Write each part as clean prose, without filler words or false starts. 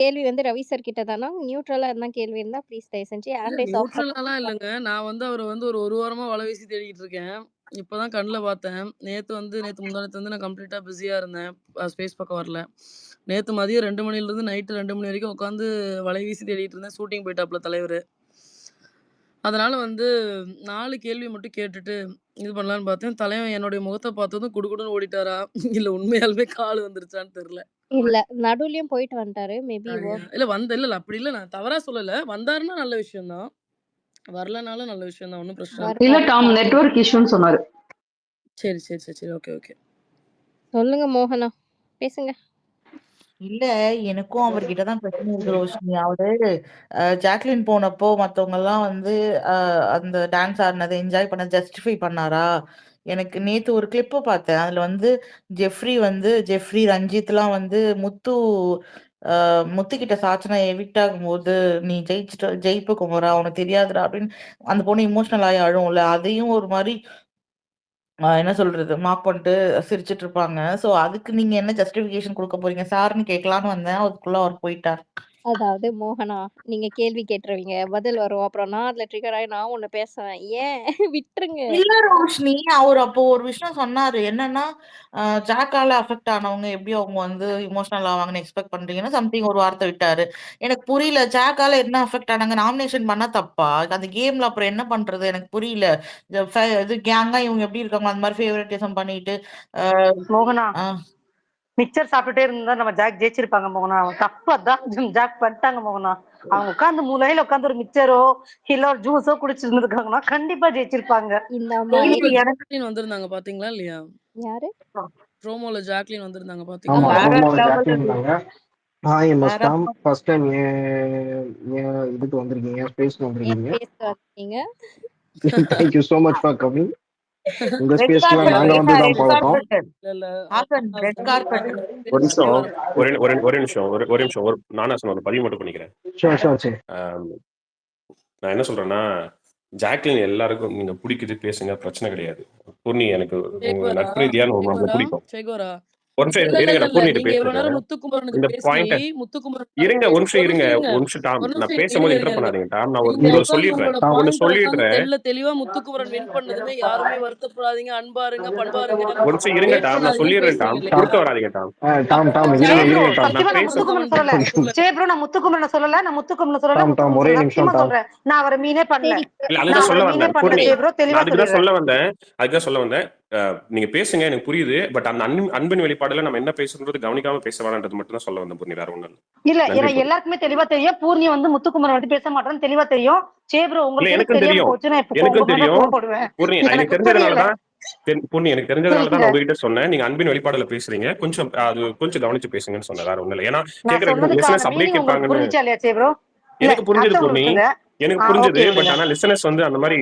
கேள்வி வந்து ரவி சார் கிட்ட தானா? நியூட்ரலா எதுனா கேள்வி இருந்தா ப்ளீஸ் தயவு செஞ்சு இல்ல ஹேண்ட் ரைஸ் ஆஃப் பண்ணி நியூட்ரலாலாம் இல்லங்க. நான் வந்து அவர வந்து ஒரு வாரமா வல வீசி தேடிட்டு இருக்கேன். இப்ப தான் கண்ல பார்த்தேன். நேத்து முந்தா நேத்து வந்து நான் கம்ப்ளீட்டா பிஸியா இருந்தேன். ஸ்பேஸ் பக்கம் வரல. நேத்து மதியம் 2 மணிலருந்து நைட்டு 2 மணி வரைக்கும் உட்காந்து வலை வீசி தேடிட்டு இருந்தேன். ஷூட்டிங் போயிட்டாப்ல தலைவரு. அதனால வந்து 4 கேள்வி மட்டும் கேட்டுட்டு இது பண்ணலான்னு பார்த்தேன். தலைவன் என்னுடைய முகத்த பார்த்ததும் குடுகுடுன்னு ஓடிட்டாரா? இல்ல உண்மையாலுமே கால் வந்துருச்சான்னு தெரியல. இல்ல நடுவுலயும் போயிட்டு வந்துட்டாரு. மேபி ஐயா! வொர்க் இல்ல அப்படி இல்ல. நான் தவறா சொல்லல. வந்தாருன்னா நல்ல விஷயம் தான். வரலனாலும் நல்ல விஷயம் தான். ஒண்ணும் பிரச்சனை இல்ல. இல்ல வர்றாரு. டாம் நெட்வொர்க் இஷ்யூன்னு சொன்னாரு. சரி. Okay, okay. சொல்லுங்க மோகனா. பேசுங்க. இல்ல, எனக்கும் அவர்கிட்ட தான் பிரச்சனை இருக்கு ரோஷினி. அவரு ஜாக்லின் போனப்போ மத்தவங்கலாம் வந்து அந்த டான்ஸ் ஆடுனத என்ஜாய் பண்ண ஜஸ்டிஃபை பண்ணாரா? எனக்கு நேத்து ஒரு கிளிப்பு பார்த்தேன். அதுல வந்து ஜெஃப்ரி, ரஞ்சித்லாம் வந்து முத்துக்கிட்ட சாச்சனா எவிக்ட் ஆகும்போது, "நீ ஜெயிப்ப குமரா, உனக்கு தெரியாதுடா" அப்படின்னு அந்த பொண்ணு எமோஷனல் ஆயி அழுவும்ல. அதையும் ஒரு மாரி என்ன சொல்றது? மார்க் பண்ணிட்டு சிரிச்சுட்டு இருப்பாங்க. சோ, அதுக்கு நீங்க என்ன ஜஸ்டிஃபிகேஷன் குடுக்க போறீங்க? சார்ன்னு கேட்கலான்னு வந்தேன். அதுக்குள்ள அவர் போயிட்டார். அதாவது மோகனா, நீங்க கேள்வி கேட்டுருவீங்க. பதில் வரும். அப்புறம் நான் அதுல ட்ரிகர் ஆயி நான் ஒண்ணு பேசுவேன். ஏன்? விட்டுருங்க. இல்ல ரோஷினி, அவரு அப்போ ஒரு விஷயம் சொன்னாரு. என்னன்னா, ஜாக்கால அஃபெக்ட் ஆனவங்க எப்படி அவங்க வந்து எமோஷனல் ஆவாங்கன்னு எக்ஸ்பெக்ட் பண்றீங்கன்னு சம்திங் ஒரு வார்த்தை விட்டாரு. எனக்கு புரியல. ஜாக்கால என்ன அஃபெக்ட் ஆனாங்க? நாமினேஷன் பண்ணா தப்பா? அந்த கேம்ல அப்புறம் என்ன பண்றது? எனக்கு புரியல. இது கேங்கா இவங்க எப்படி இருக்காங்க? அந்த மாரி ஃபேவரட்டிசம் பண்ணிட்டு, அ மோகனா, அ மிக்சர் சாப்பிட்டுட்டே இருந்தா நம்ம ஜாக் ஜெயிச்சிருப்பாங்க மோகனா. தப்பு அதான் ஜாக் பண்ணிட்டாங்க மோகனா. அவங்க உட்காந்து மூலையில உட்காந்து ஒரு மிக்சரோ இல்ல ஒரு ஜூஸோ குடிச்சிருந்துருக்காங்கன்னா கண்டிப்பா ஜெயிச்சிருப்பாங்க. இந்த தெரியல ப்ரோமோல எனக்கு. ஜாக்லின் வந்திருந்தாங்க பாத்தீங்களா இல்லையா? யாரு? ப்ரோமோல ஜாக்லின் வந்திருந்தாங்க ஆமா, பாத்தீங்களா? வேற ப்ரோமோல லெவல் ஜாக்லின் அது. இருந்தாங்க. ஹாய் வேற மஸ்டாம். ஃபர்ஸ்ட் டைம் ஏன் இதுக்கு வந்திருக்கீங்க? ஸ்பேஸ்க்கு ஏன் வந்திருக்கீங்க. பேச வந்தீங்க? Thank you so much for coming. உங்க ரெட் ஸ்பேஸ்க்குலாம் கார்பெட் நாங்க வந்து தான் ரெட் பழக்கம். கார்பெட். இல்ல. Hassan, red friend carpet. ஒரு பிரிச்சு நிமிஷம். வர ஒரே நிமிஷம். ஒரு நிமிஷம். நானா சொன்ன ஒரு பதிவு மட்டும் பண்ணிக்கிறேன். ஷூர். ஆம், நான் என்ன சொல்றேன்னா, ஜாக்லின் எல்லாருக்கும் நீங்க பிடிக்குது பேசுங்க, பிரச்சனை கிடையாது. பூர்ணி எனக்கு உங்க சேகோரா, நட்பு ரீதியா நம்மள பிடிக்கும். சேகோரா. ஒரு நிமிஷம் இருங்க, நான் இல்ல. பூர்ணிட்ட நீங்க பேசிட்டு இவ்வளவு நேரம் இருக்கேன். முத்துக்குமரனுக்கு இந்த பேசி, பாயிண்ட முத்துக்குமரனுக்காக இருங்க, ஒரு பேசி நிமிஷம் ஒரு இருங்க, நிமிஷம் இருங்க. ஒரு நிமிஷம் டாம். ஒரு நான் நிமிஷம் பேசும்போது இருங்க. இன்டரப்ட் பண்ணாதீங்க டாம். நான் நீங்க நீங்க உட்கார்ந்து சொல்லிடுறேன். உங்களோட ஒண்ணு பாயிண்ட்ட உட்கார்ந்து சொல்லிடுறேன். தெள்ளத் தெளிவா முத்துக்குமரன் வின் பண்ணதுமே யாருமே வருத்தப்படாதீங்க, அன்பாருங்க, பண்பாருங்க, ஒரு நிமிஷம் இருங்க ஹேட் டாம். நான் பண்ணாதீங்கன்னு சொல்லிடுறேன் டாம். பேசுறீங்க டாம் குறுக்க இல்லைங்களா? வராதீங்க டாம். டாம் டாம் அப்ப இருங்க சே ப்ரோ, டாம். நான் சத்தியமா நான் பேச முத்துக்குமரன் சொல்லல. முத்துக்குமரன் சே ப்ரோ, நான் முத்துக்குமரன் சொல்லல. டாம் ஒரே நிமிஷம் சத்தியமா டாம். சொல்றேன். நான் அவரை மீனே பண்ணல. இல்ல நான் அதுதான் அவரை சொல்ல மீனே வந்தேன். பண்ணல பூர்ணி, சே ப்ரோ, நான் தெளிவா அதுக்கு தான் சொல்லிடுறேன். சொல்ல வந்தேன். நீங்க பேசுங்க, எனக்கு புரியுது. பட் அந்த அன்பின் வெளிப்பாடுல நம்ம என்ன பேசுறது கவனிக்காம பேச வேணான்றது மட்டும் தான் சொல்ல வந்தேன் பூர்ணி. வேற ஒண்ணும் இல்ல. இல்ல, நன்றி ஏன்னா பூர்ணி. எல்லாருக்குமே தெளிவா தெரியும். பூர்ணி வந்து முத்துக்குமரன் வந்து பேச மாட்டான்னு தெளிவா தெரியும். சே ப்ரோ, இல்ல உங்களுக்கு எதுக்கு எனக்கும் தெரியாம தெரியும். போச்சு? நான் இப்ப உங்க எனக்கும் மேல தெரியும். கோவப்படுவேன். பூர்ணி எனக்கு எனக்கு புரியல. தெரிஞ்சதுனாலதான் பூர்ணி எனக்கு தெரிஞ்சதுனால தான் புரியுங்க. நான் உங்ககிட்ட சொன்னேன். நீங்க அன்பின் வெளிப்பாடுல பேசுறீங்க. கொஞ்சம் கவனிச்சு பேசுங்கன்னு சொன்னேன். வேற ஒண்ணும் இல்ல. ஏன்னா நான் கேக்குற சொன்னதுக்கான லிசனர்ஸ் அப்படியே மீனிங் உங்களுக்கு கேட்பாங்கன்னு புரிஞ்சுச்சா இல்லையா சே ப்ரோ? இல்ல, எனக்கு புரிஞ்சது அர்த்தம் பூர்ணி. விட்டுருங்க. எனக்கு புரிஞ்சது. ஓகே பட் விடுங்க. ஆனா லிசனர்ஸ் வந்து அந்த மாதிரி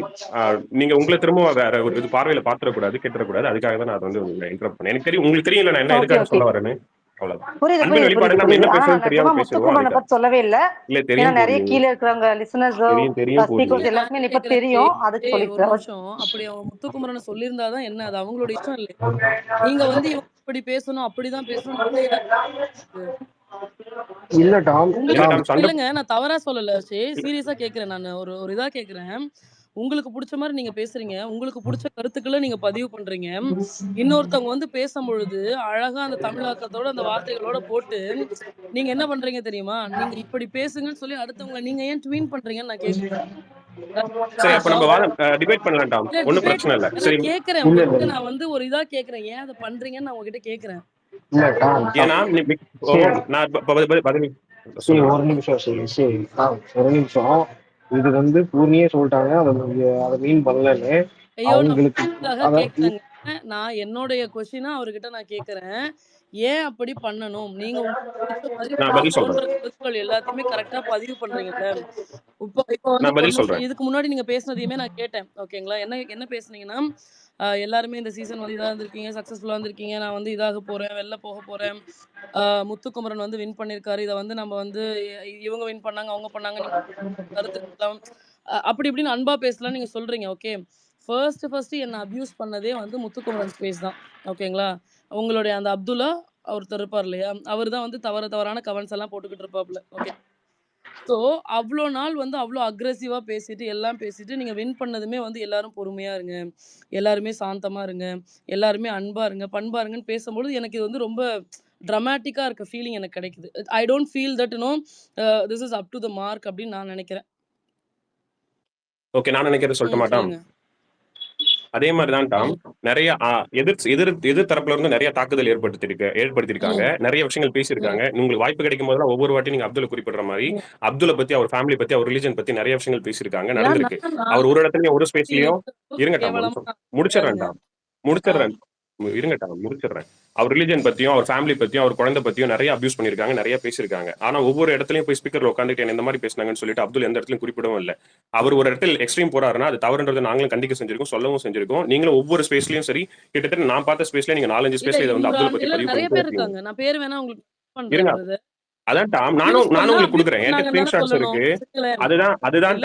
நீங்க உங்களை திரும்ப வேற ஒரு இது பார்வையில பாத்துறக்கூடாது, கெட்டுறக்கூடாது. அதுக்காக தான் நான் அதை வந்து உங்களை இன்டரப்ட் பண்ணேன். எனக்கு தெரியும், உங்களுக்கு தெரியும்ல நான் என்ன ஓகே எதுக்காக ஓகே. சொல்ல வரேன்னு. அவ்வளவுதான். புரியுது அன்பின் புரியுது புரியுது வெளிப்பாடு நம்ம புரியுது. என்ன ஆனா நான் பேசுறது நிஜமா தெரியாம பேசிடுவோம். முத்துக்குமரனை அதுக்காக பத்தி சொல்லவே இல்ல. இல்ல ஏன்னா தெரியும் நிறைய பூர்ணி. கீழே இருக்கிறவங்க லிசனர்ஸோ தெரியும் பூர்ணி. ஸ்பீக்கர்ஸ் இல்ல நான் எல்லாருமே என்ன இப்ப கேக்குறேன், தெரியும். அதுக்கு ஒரு சொல்லிக்கிறேன். நிமிஷம். அப்படி அவன் முத்துக்குமரனை சொல்லியிருந்தாதான் என்ன? அது அவங்களோட இஷ்டம் இல்லையா? நீங்க வந்து இவங்க இப்படி பேசணும், அப்படிதான் பேசணும். நாங்க யாரு? இல்ல டாம். இல்ல உங்களுக்கு டாம். டாம் சண்டை. இல்லங்க. நான் தவறா சொல்லல. சீரியஸா கேட்கிறேன் நானு. ஒரு ஒரு இதா கேட்கிறேன். உங்களுக்கு புடிச்ச மாரி நீங்க பேசுறீங்க. உங்களுக்கு புடிச்ச கருத்துக்கள நீங்க பதிவு பண்றீங்க. இன்னொருத்தவங்க வந்து பேசம்பொழுது, அழகா அந்த தமிழாக்கத்தோட, அந்த வார்த்தைகளோட போட்டு, நீங்க என்ன பண்றீங்க தெரியுமா? நீங்க இப்படி பேசுங்கன்னு சொல்லி அடுத்தவங்கள நீங்க ஏன் ட்வீன் பண்றீங்கன்னு நான் கேட்கிறேன். சரி, அப்ப நம்ம வாதம் டிபேட் பண்ணலாம் டாம். இல்ல ஒன்னும் டிபேட் பிரச்சனை இல்ல. சரி. நான் கேட்கிறேன். இல்ல உங்ககிட்ட நான் வந்து ஒரு இதா கேட்கிறேன். ஏன் அத பண்றீங்கன்னு நான் உங்ககிட்ட கேட்கிறேன். டாம். ஏன்னா சரி நான் பதில் சரி சொல்லுங்க. ஒரு நிமிஷம். சரி டாம் ஒரு நிமிஷம். இது வந்து பூர்ணியே சொல்லிட்டாங்க. அதை மீன் பண்ணலன்னு ஐயோ! நான் அவங்களுக்கு. உங்களுக்காக அத கேட்கலங்க. நான் என்னுடைய கொஸ்டினா அவர்கிட்ட நான் கேட்கிறேன். ஏன் அப்படி பண்ணணும்? நீங்க உங்களுக்கு புடிச்ச மாரி நான் உங்களுக்கு பதில் சொல்றேன். தோன்ற கருத்துக்கள் எல்லாத்தையுமே கரெக்ட்டா பதிவு பண்றீங்கல்ல. இப்போ இப்போ வந்து நான் ஒரு பதில் நிமிஷம் சொல்றேன். இதுக்கு முன்னாடி நீங்க பேசினதையுமே நான் கேட்டேன். ஓகேங்களா? என்ன என்ன பேசுனீங்கன்னா, எல்லாருமே இந்த சீசன் வந்து இதா இருந்திருக்கீங்க, சக்சஸ்ஃபுல்லா இருந்திருக்கீங்க. நான் வந்து இதாக போறேன், வெளில போக போறேன். முத்துக்குமரன் வந்து வின் பண்ணியிருக்காரு. இத வந்து நம்ம வந்து இவங்க வின் பண்ணாங்க, அவங்க பண்ணாங்க. நீங்க கருத்துக்கலாம் அப்படி இப்படின்னு அன்பா பேசலாம்னு நீங்க சொல்றீங்க. ஓகே. ஃபர்ஸ்ட் என்ன அப்யூஸ் பண்ணதே வந்து முத்துக்குமரன் ஸ்பேஸ் தான். ஓகேங்களா? உங்களுடைய அந்த அப்துல்லா ஒருத்தர் இருப்பார் இல்லையா, அவர் தான் வந்து தவறான கமெண்ட்ஸ் எல்லாம் போட்டுக்கிட்டு இருப்பாப்ல. ஓகே. ஸோ அவ்வளோ நாள் வந்து அவ்வளோ அக்ரெசிவா பேசிட்டு எல்லாம் பேசிட்டு நீங்க வின் பண்ணதுமே வந்து எல்லாரும் பொறுமையா இருங்க, எல்லாருமே சாந்தமா இருங்க, எல்லாருமே அன்பா இருங்க, பண்பா இருங்கன்னு பேசும்பொழுது எனக்கு இது வந்து ரொம்ப ட்ரமாட்டிக்கா இருக்க ஃபீலிங் எனக்கு கிடைக்குது. I don't feel that this is up to the mark அப்படின்னு நான் நினைக்கிறேன். ஓகே, நான் நினைக்கிறத சொல்லட்டுமா டாம்? சொல்லுங்க. அதே மாதிரி தான் டாம், நிறைய எதிர் தரப்புல இருந்து நிறைய தாக்குதல் ஏற்படுத்திருக்காங்க, நிறைய விஷயங்கள் பேசியிருக்காங்க. உங்களுக்கு வாய்ப்பு கிடைக்கும் போதெல்லாம் ஒவ்வொரு வாட்டி நீங்க அப்துல்ல குறிப்பிடுற மாதிரி அப்துல்ல பத்தி, அவர் ஃபேமிலி பத்தி, அவர் ரிலிஜன் பத்தி நிறைய விஷயங்கள் பேசியிருக்காங்க, நடந்திருக்கு. அவர் ஒரு இடத்துலயும் ஒரு ஸ்பேஸ்லயும் இருங்க டாம், முடிச்சிடுறேன் டாம், முடிச்சிடுறேன் இருங்க டாம், முடிச்சிடுறேன். அவர் ரிலிஜன் பத்தியும், அவர் ஃபேமிலி பத்தியும், அவர் குழந்தை பத்தியும் நிறைய அபியூஸ் பண்ணிருக்காங்க, நிறைய பேசியிருக்காங்க. ஆனா ஒவ்வொரு இடத்துலயும் போய் ஸ்பீக்கர்ல உட்காந்துட்டு இந்த மாதிரி பேசினாங்கன்னு சொல்லிட்டு அப்துல் எந்த இடத்துலயும் குறிப்பிடவும் இல்லை. அவர் ஒரு இடத்துல எக்ஸ்ட்ரீம் போறாருன்னா அது தவறுன்றது நாங்களும் கண்டிக்க செஞ்சிருக்கோம், சொல்லவும் செஞ்சிருக்கோம். நீங்களும் ஒவ்வொரு ஸ்பேஸ்லயும் சரி, கிட்டத்தட்ட நான் பார்த்த ஸ்பேஸ்ல நீங்க 4-5 ஸ்பேஸ்ல இதை வந்து அப்துல் பத்தி பதிவு நிறைய பேர் பண்ணிட்டு இருக்காங்க. நான் பேர் வேணா உங்களுக்கு இருங்க. பண்றேன். அதான் டாம், நானும் உங்களுக்கு கொடுக்குறேன், என்கிட்ட ஸ்கிரீன்ஷாட்ஸ் இருக்கு. அதுதான்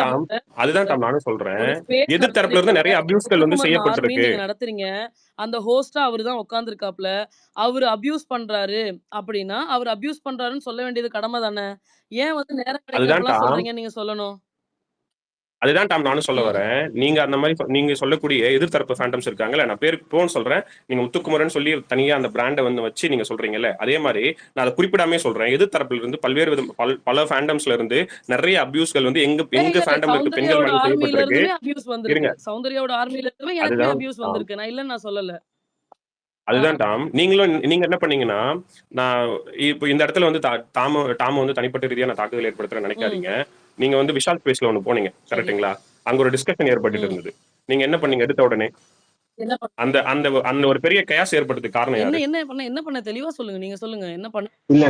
டாம் நானும் சொல்றேன். எதிர் தரப்புல இருந்து நிறைய அபியூஸ்கள் வந்து செய்யப்பட்டிருக்கு. நீங்க நடத்துறீங்க, அந்த ஹோஸ்டா அவர் தான் உட்கார்ந்திருக்காப்ல, அவர் அபியூஸ் பண்றாரு அப்படின்னா அவர் அபியூஸ் பண்றாருன்னு சொல்ல வேண்டியது கடமை தானே? ஏன் வந்து நேரம் கிடைக்கிறப்பலாம் சொல்றீங்க நீங்க சொல்லணும்? அதுதான் டாம் நானும் சொல்ல வரேன். நீங்க அந்த மாதிரி நீங்க சொல்லக்கூடிய எதிர்த்தரப்பு ஃபேண்டம்ஸ் இருக்காங்கல்ல, நான் பேருக்கு போன்னு சொல்றேன், நீங்க முத்துக்குமரன் சொல்லி தனியா அந்த பிராண்டை வந்து வச்சு நீங்க சொல்றீங்கல்ல, அதே மாதிரி நான் அதை குறிப்பிடாமே சொல்றேன். எதிர்த்தரப்புல இருந்து பல்வேறு பல ஃபேண்டம்ஸ்ல இருந்து நிறைய அபியூஸ்கள் வந்து எங்க ஃபேண்டம்ல இருக்க பெண்கள் மேல செய்யப்பட்டிருக்கு. இருங்க, சௌந்தர்யாவோட ஆர்மில இருந்து எனக்கு அபியூஸ் வந்திருக்கு, நான் இல்லன்னு நான் சொல்லல. அதுதான் டாம், நீங்க என்ன பண்ணீங்கன்னா, நான் இப்போ இந்த இடத்துல வந்து டாம் வந்து தனிப்பட்ட ரீதியா நான் தாக்குதல் ஏற்படுத்துறேன்னு நினைக்காதீங்க. நீங்க வந்து விஷால் ஸ்பேஸ்ல ஒண்ணு போனீங்க, கரெக்ட்டுங்களா? அங்க ஒரு டிஸ்கஷன் ஏற்பட்டு இருந்தது. நீங்க என்ன பண்ணீங்க எடுத்த உடனே? அந்த அந்த அந்த ஒரு பெரிய கயாஸ் ஏற்படுறதுக்கு காரணம் யாரு? என்ன பண்ண தெளிவா சொல்லுங்க, நீங்க சொல்லுங்க என்ன பண்ண. இல்ல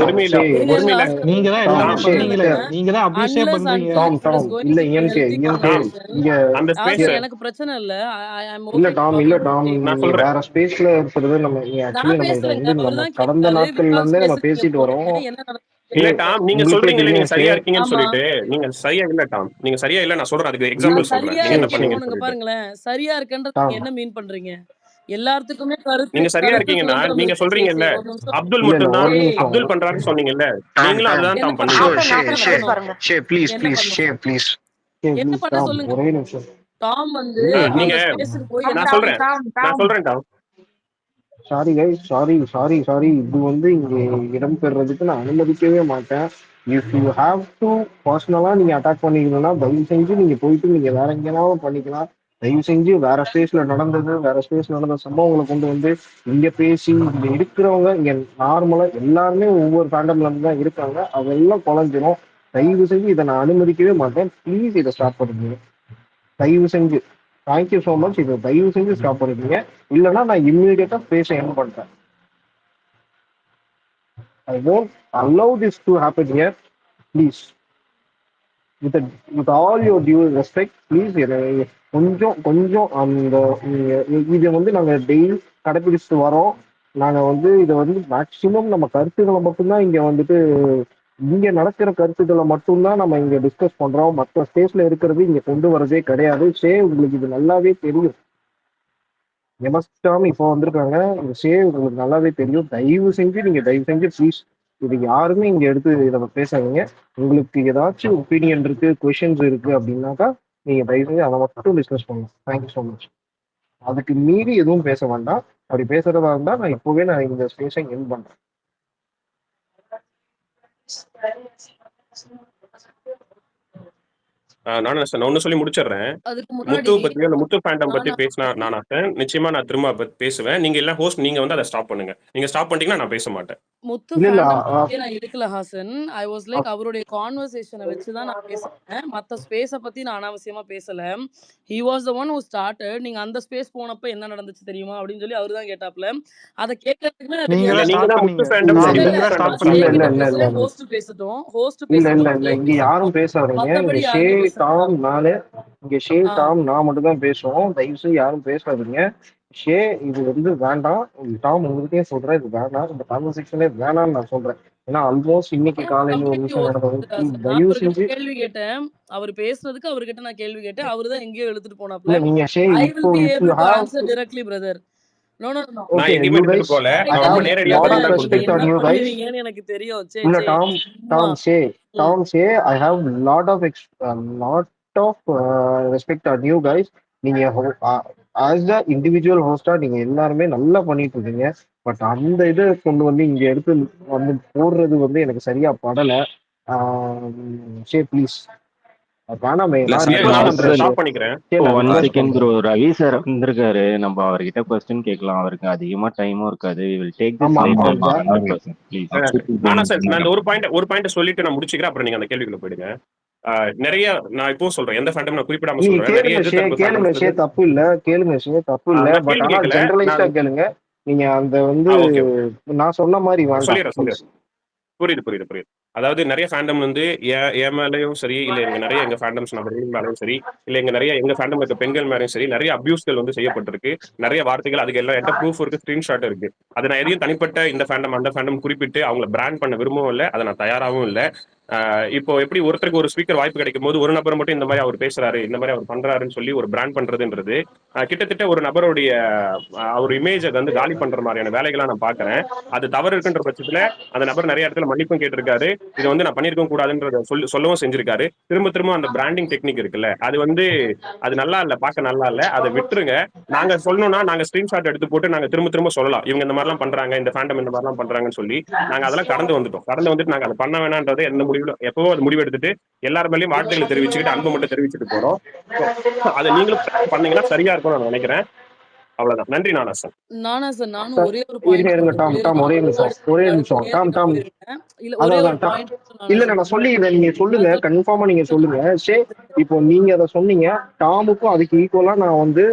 உரிமையில நீங்க தான் எல்லாமே பண்ணீங்களே, நீங்க தான் அபியூஸே பண்றீங்க. டாம் இல்ல இங்க அந்த ஸ்பேஸ் எனக்கு பிரச்சனை இல்ல. இல்ல டாம் நான் சொல்றேன், வேற ஸ்பேஸ்ல இருக்கிறது நம்ம ஆக்சுவலி நம்ம இத வந்து நம்ம கடந்த நாட்கள்ல இருந்தே நம்ம பேசிட்டு வரோம். இல்ல டாம், நீங்க சொல்றீங்க நீங்க சரியா இருக்கீங்கன்னு சொல்லிட்டு, நீங்க சரியா இல்ல டாம், நீங்க சரியா இல்ல, நான் சொல்றேன், அதுக்கு எக்ஸாம்பிள் சொல்றேன். நீங்க என்ன பண்ணீங்க பாருங்களேன், சரியா இருக்கேன்றது என்ன மீன் பண்றீங்க? எல்லாத்துக்குமே கருத்து, நீங்க சரியா இருக்கீங்கன்னா நீங்க சொல்றீங்கல்ல, அப்துல் மட்டும் தான் அப்துல் பண்றாருன்னு சொன்னீங்கல்ல, நீங்களும் அதுதான் டாம் பண்ணீங்க. ப்ளீஸ் என்ன பண்ண சொல்லுங்க. ஒரே நிமிஷம் டாம் வந்து நீங்க நான் சொல்றேன் டாம். சாரி கைஸ், சாரி, இது வந்து இங்க இடம் பெறுறதுக்கு நான் அனுமதிக்கவே மாட்டேன். இஃப் யூ ஹாவ் டு பர்சனலா நீங்க அட்டாக் பண்ணிக்கணும்னா தயவு செஞ்சு நீங்க போயிட்டு நீங்க வேற எங்கேயாவது பண்ணிக்கலாம். தயவு செஞ்சு வேற ஸ்பேஸ்ல நடந்த சம்பவங்களை கொண்டு வந்து இங்க பேசி, இங்க இருக்கிறவங்க இங்க நார்மலா எல்லாருமே ஒவ்வொரு ஃபேண்டம்ல இருந்து தான் இருக்காங்க, அதெல்லாம் குறைஞ்சிரும். தயவு செஞ்சு இதை நான் அனுமதிக்கவே மாட்டேன். ப்ளீஸ் இதை ஸ்டாப் பண்ணுங்க தயவு செஞ்சு. Thank you so much. இதை தயவு செஞ்சு ஸ்டாப் பண்ணிக்கீங்க, இல்லைன்னா நான் இம்மீடியட்டா பேச எண்ட் பண்றேன். I won't allow this to happen here. Please, with all your due respect, please கொஞ்சம் அந்த இதை வந்து நாங்க டெய்லி கடைபிடிச்சிட்டு வரோம். நாங்க வந்து இதை வந்து மேக்சிமம் நம்ம கருத்துக்களை மட்டும்தான் இங்க நடக்கிற கருத்துக்களை மட்டும்தான் நம்ம இங்க டிஸ்கஸ் பண்றோம். மற்ற ஸ்பேஸ்ல இருக்கிறது இங்க கொண்டு வரதே கிடையாது. உங்களுக்கு இது நல்லாவே தெரியும். எமஸ்டாம் இப்போ வந்திருக்காங்க, உங்களுக்கு நல்லாவே தெரியும். தயவு செஞ்சு ப்ளீஸ் இது யாருமே இங்க எடுத்து இதை பேசாதீங்க. உங்களுக்கு ஏதாச்சும் ஒப்பீனியன் இருக்கு, கொஸ்டின்ஸ் இருக்கு அப்படின்னாக்கா நீங்க தயவு செஞ்சு அதை மட்டும் டிஸ்கஸ் பண்ணலாம். Thank you so much. அதுக்கு மீறி எதுவும் பேச வேண்டாம். அப்படி பேசுறதா இருந்தா நான் இந்த ஸ்பேஸை எண்ட் பண்றேன். நான் ஒன்னு சொல்லி முடிச்சிடுறேன். முத்து பத்தி, அந்த முத்து ஃபேண்டம் பத்தி பேசினா நிச்சயமா நான் திரும்ப பேசுவேன். நீங்க எல்லாம் ஹோஸ்ட், நீங்க வந்து அதை ஸ்டாப் பண்ணுங்க. நீங்க ஸ்டாப் பண்ணிட்டீங்கன்னா நான் பேச மாட்டேன். முத்து நான் இருக்கல ஹாசன். ஐ வாஸ் லைக் அவருடைய கான்வர்சேஷனை வச்சுதான் நான் பேசுறேன். மத்த ஸ்பேஸ பத்தி நான் அனாவசியமா பேசல. He was the one who started. நீங்க அந்த ஸ்பேஸ் போனப்ப என்ன நடந்துச்சு தெரியுமா அப்படின்னு சொல்லி அவரு தான் கேட்டாப்ல. அத கேட்கறதுக்கு ஹோஸ்ட் பேசட்டும். ஹோஸ்ட் இல்ல இங்க யாரும் பேசாதீங்க. நான் மட்டும் தான் பேசுவோம். தயவு செய்து யாரும் பேசாதீங்க. இது வந்து வேண்டாம். டாம் உங்ககிட்டயே சொல்றேன், இது வேண்டாம். இந்த கான்வர்சேஷனே வேணாம்னு நான் சொல்றேன். ஏன்னா ஆல்மோஸ்ட் இன்னைக்கு காலையில ஒரு விஷயம் நடந்தது. தயவு செஞ்சு கேள்வி கேட்டேன். அவர் பேசுறதுக்கு அவர்கிட்ட நான் கேள்வி கேட்டேன். அவரு தான் எங்கேயோ எடுத்துட்டு போனாப்ல. நீங்க I will be able to answer directly, brother. No no no நான் ஓகே எங்கேயுமே யூ எடுத்துட்டு கைஸ் போல. ஐ நான் ரொம்ப ஹாவ் நேரடியா லாட் பதில் ஆஃப் தான் நீங்க ரெஸ்பெக்ட் கொடுத்துருக்கேன். ஆன் என்ன யூ கைஸ். பண்ணுவீங்கன்னு எனக்கு தெரியும். சே இல்ல சே டாம் சும்மா Tom say I have lot of lot of respect on you guys. நீங்க ஆஸ் த இண்டிவிஜுவல் ஹோஸ்டா நீங்க எல்லாருமே நல்லா பண்ணிட்டு இருக்கீங்க. பட் அந்த இதை கொண்டு வந்து இங்க எடுத்து வந்து போடுறது வந்து எனக்கு சரியா படல. சே ப்ளீஸ் வேணாமே, இல்ல நான் சரி, ரிக்வெஸ்ட் நான் பண்றேன் அப்துல் சே. ஸ்டாப் பண்ணிக்கிறேன். சே நான் ஒன் ரிக்வெஸ்ட் செகண்ட் ப்ரோ. பண்றேன். ரவி சார் வந்திருக்காரு. நம்ம அவர்கிட்ட கொஸ்டின் கேட்கலாம். அவருக்கு அதிகமா டைமும் இருக்காது. We will take this ஆமா ஆமா later ஆமா 100%. Please. நானா சார் நான் இந்த ஒரு பாயிண்ட் சொல்லிட்டு நான் முடிச்சுக்கிறேன். அப்புறம் நீங்க அந்த கேள்விக்குள்ள போயிடுங்க. நிறைய நான் இப்போ சொல்றேன், எந்த ஃபேண்டம் நான் குறிப்பிடாம நீங்க சொல்றேன். நிறைய கேளுங்க ஷே, எதிர்த்தரப்பு கேளுங்க ஃபேண்டம்ஸ் ஷே, இருக்கு. தப்பு இல்ல, கேளுங்க ஷே, தப்பு இல்ல. நான் பட் கேள்வி ஆனா கேட்கல. ஜெனரலைஸ்டா நான் கேளுங்க. நீங்க அந்த வந்து ஓகே நான் சொன்ன மாதிரி வேண்டாம் சொல்லிடுறேன் ப்ளீஸ். புரியுது. அதாவது நிறைய ஃபேண்டம் வந்து என் மேலேயும் சரி, இல்ல எங்க ஃபேண்டம்ஸ் நபர்கள் மேலேயும் சரி, இல்ல எங்க ஃபேண்டம் இருக்க பெண்கள் மேலேயும் சரி, நிறைய அபியூஸ்கள் வந்து செய்யப்பட்டிருக்கு. நிறைய வார்த்தைகள், அதுக்கு எல்லாம் என்கிட்ட ப்ரூஃப் இருக்கு, ஸ்கிரீன்ஷாட் இருக்கு. அதை நான் எதையும் தனிப்பட்ட இந்த ஃபேண்டம் அந்த ஃபேண்டம் குறிப்பிட்டு அவங்கள பிராண்ட் பண்ண விரும்பவும் இல்லை, அதை நான் தயாராகவும் இல்லை. இப்போ எப்படி ஒருத்தருக்கு ஒரு ஸ்பீக்கர் வாய்ப்பு கிடைக்கும் போது ஒரு நபர் மட்டும் இந்த மாதிரி அவர் பேசுறாரு, இந்த மாதிரி அவர் பண்றாருன்னு சொல்லி ஒரு பிராண்ட் பண்றதுன்றது கிட்டத்தட்ட ஒரு நபருடைய அவர் இமேஜை வந்து காலி பண்ற மாதிரியான வேலைகளை நான் பாக்குறேன். அது தவறு இருக்குன்ற பட்சத்துல அந்த நபர் நிறைய இடத்துல மன்னிப்பும் கேட்டிருக்காரு. இதை வந்து நான் பண்ணிருக்க கூடாதுன்றத சொல்லவும் செஞ்சிருக்காரு. திரும்ப அந்த பிராண்டிங் டெக்னிக் இருக்குல்ல, அது நல்லா இல்ல, பார்க்க நல்லா இல்ல, அதை விட்டுருங்க. நாங்க சொல்லணும்னா நாங்க ஸ்கிரீன்ஷாட் எடுத்து போட்டு நாங்க திரும்ப சொல்லலாம், இவங்க இந்த மாதிரிலாம் பண்றாங்க, இந்த ஃபேண்டம் இந்த மாதிரிலாம் பண்றாங்கன்னு சொல்லி. நாங்க அதெல்லாம் கடந்து வந்துட்டு நாங்க அதை பண்ண வேணான்றதை எந்த முடிவுல எப்பவோ அது முடிவு எடுத்துட்டு எல்லார் மேலேயும் வார்த்தைகளை தெரிவிச்சுக்கிட்டு அன்பு மட்டும் தெரிவிச்சுட்டு போறோம். அதை நீங்களும் பண்ணீங்கன்னா சரியா இருக்கும்னு நான் நினைக்கிறேன். அவ்வளவுதான். நன்றி நானாசன். நானும் ஒரே ஒரு இருங்க பாயிண்ட் இருங்க மட்டும் டாம் டாம் சொல்லிடலாம். ஒரே நிமிஷம் டாம் கேளுங்க, டாம். போயிருங்க. இல்ல ஒரே ஒரு அதான் டாம். பாயிண்ட் இல்ல நான் சொல்லிடுறேன், நீங்க சொல்லுங்க, கன்ஃபார்மா நீங்க சொல்லுங்க. சே இப்போ நீங்க அதை சொன்னீங்க, டாமுக்கும் அதுக்கு ஈக்குவலா நான் வந்து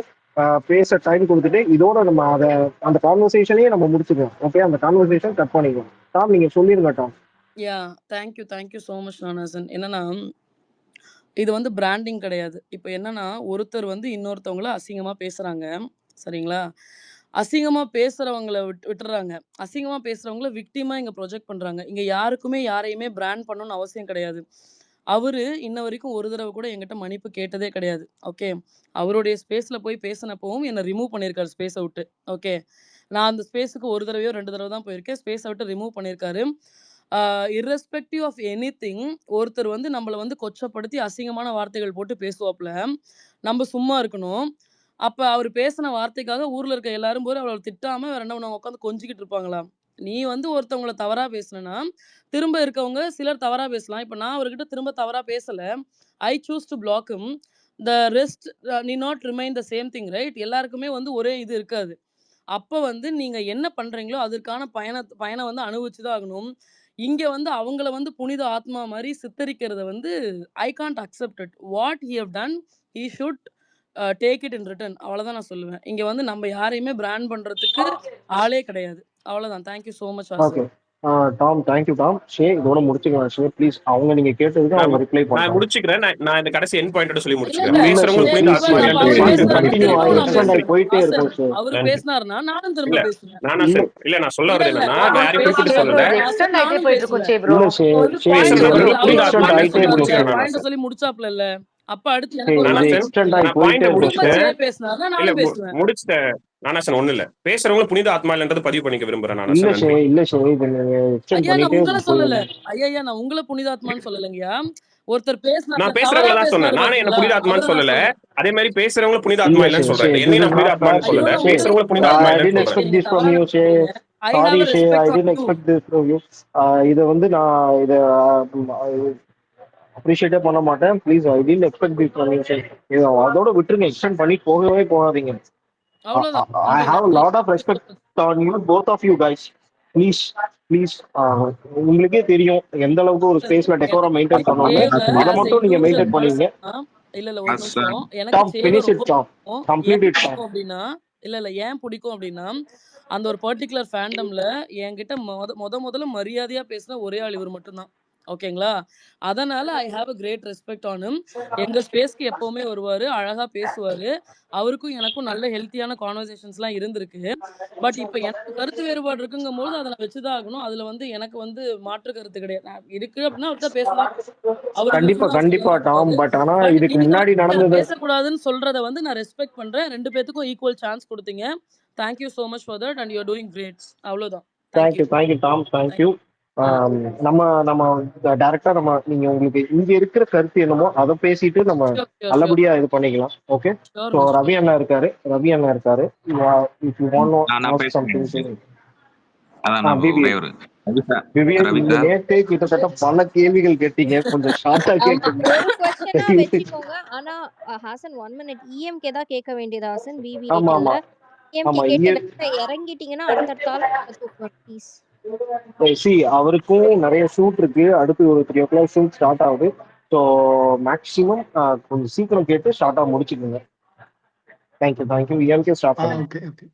பேச டைம் கொடுத்துட்டு இதோட நம்ம அதை அந்த கான்வர்சேஷனையே நம்ம முடிச்சுக்கலாம். ஓகே, அந்த கான்வர்சேஷன் கட் பண்ணிக்கலாம். டாம் நீங்க சொல்லிருங்க Tom. Ya thank you so much நானாசன். என்னன்னா இது வந்து பிராண்டிங் கிடையாது. இப்போ என்னன்னா ஒருத்தர் வந்து இன்னொருத்தவங்கள அசிங்கமா பேசுறாங்க, சரிங்களா? அசிங்கமா பேசுறவங்கள விட்டுறாங்க. அசிங்கமா பேசுறவங்கள விக்டிமா இங்க ப்ரொஜெக்ட் பண்றாங்க. இங்க யாருக்குமே யாரையுமே பிராண்ட் பண்ணணும்னு அவசியம் கிடையாது. அவரு இன்ன வரைக்கும் ஒரு தடவை கூட என்கிட்ட மன்னிப்பு கேட்டதே கிடையாது. ஓகே, அவருடைய ஸ்பேஸ்ல போய் பேசினப்பவும் என்னை ரிமூவ் பண்ணியிருக்காரு ஸ்பேஸை விட்டு. ஓகே, நான் அந்த ஸ்பேஸுக்கு ஒரு தடவையோ 2 தடவை தான் போயிருக்கேன். ஸ்பேஸை விட்டு ரிமூவ் பண்ணியிருக்காரு. இர்ரெஸ்பெக்டிவ் ஆஃப் எனிதிங் ஒருத்தர் வந்து நம்மள வந்து கொச்சப்படுத்தி அசிங்கமான வார்த்தைகள் போட்டு பேசுவாப்புல, நம்ம சும்மா இருக்கணும். அப்ப அவரு பேசின வார்த்தைக்காக ஊர்ல இருக்க எல்லாரும் போய் அவள திட்டாம வேற என்ன பண்ணுவாங்க, உட்காந்து கொஞ்சிக்கிட்டு இருப்பாங்களா? நீ வந்து ஒருத்தவங்கள தவறா பேசுனனா, திரும்ப இருக்கவங்க சிலர் தவறா பேசலாம். இப்ப நான் அவர்கிட்ட திரும்ப தவறா பேசல. I choose to block him. The rest need not remain the same thing, right? எல்லாருக்குமே வந்து ஒரே இது இருக்காது. அப்ப வந்து நீங்க என்ன பண்றீங்களோ அதற்கான பயனை வந்து அனுபவிச்சு தான் ஆகணும். இங்க வந்து அவங்கள வந்து புனித ஆத்மா மாரி சித்தரிக்கிறத வந்து I can't accept it. What he have done he should take it in return. அவ்வளோதான் நான் சொல்லுவேன். இங்க வந்து நம்ம யாரையுமே பிராண்ட் பண்றதுக்கு ஆளே கிடையாது. அவ்வளோதான். Thank you so much Vasan. Okay Tom, thank you Tom. ஷே இதோட முடிச்சுக்கலாம் ஷே ப்ளீஸ். அவங்க நீங்க கேட்டதுக்கு அவங்க ரிப்ளை நான் பண்றாங்க. முடிச்சுக்கிறேன். நான் இந்த கடைசி என் பாயிண்டோட சொல்லி இல்ல முடிச்சுக்கிறேன். இல்ல இல்ல ஷே பேசுறவங்களுக்கு புரிந்த ப்ளீஸ் ஆத்மா ஷே, இப்ப இல்லைன்றது அவரு இது பாயிண்ட் பேசுனாருன்னா கண்டினியூ முடிச்சுக்கிறேன். ஆகி திரும்பவும் நான் எக்ஸ்டெண்ட் ஆகி பேசுறேன். போயிட்டே வாசன் இருக்கும் ஷே. அவரு நன்றி. பேசினாருன்னா நானும் திரும்ப இல்ல பேசுவேன். நானா இல்ல இல்ல நான் சொல்ல இல்ல வர்றது இல்ல என்னன்னா, நான் அவர் யாரையும் குறிப்பிட்டு சே பேசினாரு ப்ரோ சொல்லல. இது வாசன், எக்ஸ்டெண்ட் ஆயிட்டே நானும் போயிட்டு இருக்கும் பேசுவேன். சே ப்ரோ. இல்ல ஷே, இப்ப வந்து ஷே பாயிண்ட் இது பேசுற வந்து சொன்னாரு. நபர்களுக்கு அவரு புனித ஒரு ஆத்மா எக்ஸ்டெண்ட் பாயிண்ட் இல்லைன்றது ஆயிட்டே சொன்னாரு இருக்கும் இல்லையா? ஷே. முடிச்சுக்கிறேன் பாயிண்ட நானாசன். சொல்லி முடிச்சாப்ல இல்ல. அப்ப அடுத்து ஷே எனக்கு ஒரு இது வாய்ப்பு நானாசன் எக்ஸ்டெண்ட் கொடுங்க. ஆகி நான் போயிட்டே பாயிண்ட இருக்கும் திரும்ப ஷே. முடிச்சுட்டேன். ஜெய பேசினாருன்னா இல்ல நானும் பேசுவேன். முடிச்சுட்டேன். நானாசன் ஒண்ணு இல்ல, பேசுறவங்க புனித ஆத்மா இல்லைன்றது பதிவு பண்ணிக்க விரும்புறேன் இல்ல நானாசன். ஷே, நன்றி. இல்ல ஷே, இது நீங்க எக்ஸ்டெண்ட் ஐயா நான் பண்ணிட்டே உங்களை சொல்லல. போயிடலாம். ஐயா நான் உங்களை புனிதாத்மான்னு சொல்லலைங்கய்யா. ஒருத்தர் பேசினார்ல, நான் தவறா பேசுறவங்கள தான் சொன்னேன். பேசினாரு நானே என்ன பாத்தீங்களா? புனித ஆத்மான்னு அவரை நான் சொல்லல. சொல்றேன். அதே மாதிரி பேசுறவங்க புனித ஆத்மா இல்ல ஷே, இல்லைன்னு ஷே சொல்றேன். திஸ் என்னையும் நான் இஸ் புனித நாட் ஆத்மான்னு ஃபேர் ஐயோ சொல்லல. நான் ஷே. உங்களை பேசுறவங்க புனித ஆத்மா I இல்லைன்னு didn't சொல்றேன். expect நீங்க this from தவறா you ஷே. நினைச்சுக்கிறீங்க. ஐ ஹாவ் சாரி a ஷே, I respect on didn't you. expect this from you. இதை வந்து நான் இதை அப்ரிஷியேட்டே பண்ண மாட்டேன். Please I don't expect this from you. இது அதோட விட்டுருங்க, எக்ஸ்டெண்ட் பண்ணி போகவே போகாதீங்க. அவ்வளவுதான். ஐ நன்றி ஹாவ் நன்றி. Lot of respect on you both of you guys. Please please, உங்களுக்கே தெரியும் எந்த அளவுக்கு ஒரு ஸ்பேஸ்ல டெக்கோரம் எனக்கு மெயின்டைன் பண்ணணும்னு. சேவை அதை ஆஸ் எ மட்டும் நீங்க இண்டிவிஜுவல் மெயின்டைன் பண்ணீங்க. பர்சன். இல்ல இல்ல ஒரு நிமிஷம். எனக்கு டாம் சேவை ஃபினிஷ் ரொம்ப இட் டாம், பிடிக்கும். கம்ப்ளீட் ஏன் இட் டாம். பிடிக்கும் அப்படின்னா இல்ல ஏன் பிடிக்கும் அப்படின்னா அந்த ஒரு பர்டிகுலர் ஃபேண்டம்ல என்கிட்ட முதல்ல மரியாதையா பேசின ஒரே ஆள் இவர் மட்டும்தான். ஓகேங்களா? அதனால I have a great respect on him. எங்க ஸ்பேஸ்க்கு எப்பவுமே வருவாரு, அழகா பேசுவாரு. அவருக்கும் எனக்கும் நல்ல ஹெல்த்தியான கான்வர்சேஷன்ஸ்லாம் இருந்திருக்கு. பட் இப்ப எனக்கு கருத்து வேறுபாடு இருக்குங்கும்போது அதை நான் வச்சுதான் ஆகணும். அதுல வந்து எனக்கு வந்து மாற்று கருத்து கிடையாது. இருக்கு அப்படின்னா அவர்கிட்ட பேசலாம். அவர் கண்டிப்பா விரும்பினா கண்டிப்பா சொல்லலாம் டாம். கூடாது. பட் ஆனா பட் இதுக்கு நீங்க முன்னாடி வந்து அதை நடந்தது பேசக்கூடாதுன்னு சொல்றத வந்து நான் ரெஸ்பெக்ட் பண்றேன். 2 பேத்துக்கும் ஈக்குவல் சான்ஸ் கொடுத்தீங்க. Thank you so much for that and you are doing great. அவ்வளோதான். Thank you. Thank you Tom, thank you. நம்ம நம்ம டைரக்டா நம்ம நீங்க உங்களுக்கு இங்க இருக்கிற கருத்து என்னமோ அதை பேசிட்டு நம்ம ஷூர் ஷூர் ஷூர் நல்லபடியா இது பண்ணிக்கலாம். Okay, sure so sure. Ravi அண்ணா இருக்காரு. இஃப் யூ வாண்ட் நான் ஆஸ்க் பேசுறேன். சம்திங். அதான் நான் ஒரே விவியன், ஒரு ரவி சார், விவியன் ரவி நீங்க சார். நேத்தே கிட்டத்தட்ட பல கேள்விகள் கேட்டீங்க, கொஞ்சம் ஷார்ட்டா ஆமா, கேட்குங்க. ஒரு கொஸ்டினா வச்சுக்கோங்க. ஆனா ஹாசன் 1 மினிட் இஎம்கே தான் கேட்க வேண்டியது ஹாசன், விவி ஆமா கேட்கல. ஆமா இஎம்கே ஆமா கேட்டதுக்கு இறங்கிட்டீங்கன்னா அடுத்த ஆள் தூக்குவேன் ப்ளீஸ். சி அவருக்கும் நிறைய ஷூட் இருக்கு. அடுத்து ஒரு 3 o'clock ஷூட் ஸ்டார்ட் ஆகுது. ஸோ மேக்ஸிமம் கொஞ்சம் சீக்கிரம் கேட்டு ஷார்ட்டா முடிச்சுக்கோங்க. தேங்க்யூ. இஎம்கே ஸ்டார்ட் பண்ணுங்க. Okay okay.